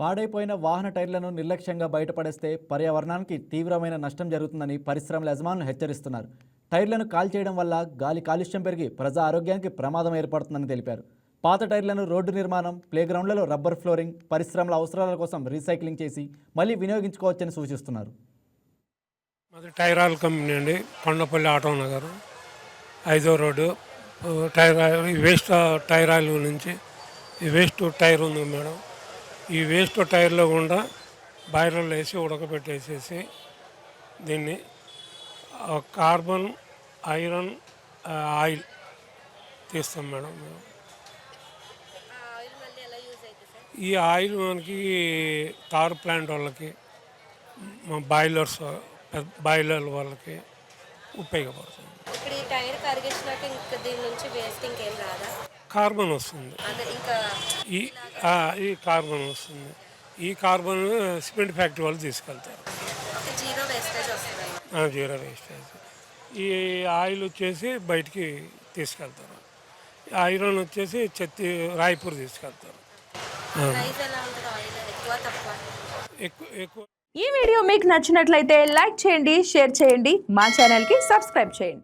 పాడైపోయిన వాహన టైర్లను నిర్లక్ష్యంగా బయటపడేస్తే పర్యావరణానికి తీవ్రమైన నష్టం జరుగుతుందని పరిశ్రమల యజమానులు హెచ్చరిస్తున్నారు. టైర్లను కాల్చేయడం వల్ల గాలి కాలుష్యం పెరిగి ప్రజా ఆరోగ్యానికి ప్రమాదం ఏర్పడుతుందని తెలిపారు. పాత టైర్లను రోడ్డు నిర్మాణం, ప్లేగ్రౌండ్లలో రబ్బర్ ఫ్లోరింగ్, పరిశ్రమల అవసరాల కోసం రీసైక్లింగ్ చేసి మళ్ళీ వినియోగించుకోవచ్చని సూచిస్తున్నారు. మాది టైర్ ఆయిల్ కంపెనీ అండి, కొండపల్లి ఆటో నగర్ 5వ road. Tyre oil waste tyre oil నుంచి ఈ వేస్ట్ టైర్ ఉంది మేడం. ఈ వేస్ట్ టైర్లో గుండా బాయిలర్లో వేసి ఉడకబెట్టేసేసి దీన్ని కార్బన్, ఐరన్, ఆయిల్ తీస్తాం మేడం. ఈ ఆయిల్ మనకి తార్ ప్లాంట్ వాళ్ళకి, బాయిలర్ వాళ్ళకి ఉపయోగపడుతుంది. ఇప్పుడు ఈ టైర్ కరిగించినాక ఇంకా దీని నుంచి వేస్ట్ ఇంకేం రాదా? కార్బన్ వస్తుంది. ఈ కార్బన్ వస్తుంది. ఈ కార్బన్ సిమెంట్ ఫ్యాక్టరీ వాళ్ళు తీసుకెళ్తారు. జీరో వేస్టేజ్ వస్తుంది. Zero wastage. ఈ ఆయిల్ వచ్చేసి బయటికి తీసుకెళ్తారు. ఐరన్ వచ్చేసి రాయ్పూర్ తీసుకెళ్తారు. ప్రైస్ ఎలా ఉంటుంది? ఆయిల్ ఎక్కువ తక్కువ? ఎక్కువ. ఈ వీడియో మీకు నచ్చినట్లయితే లైక్ చేయండి, షేర్ చేయండి, మా ఛానల్కి సబ్స్క్రైబ్ చేయండి.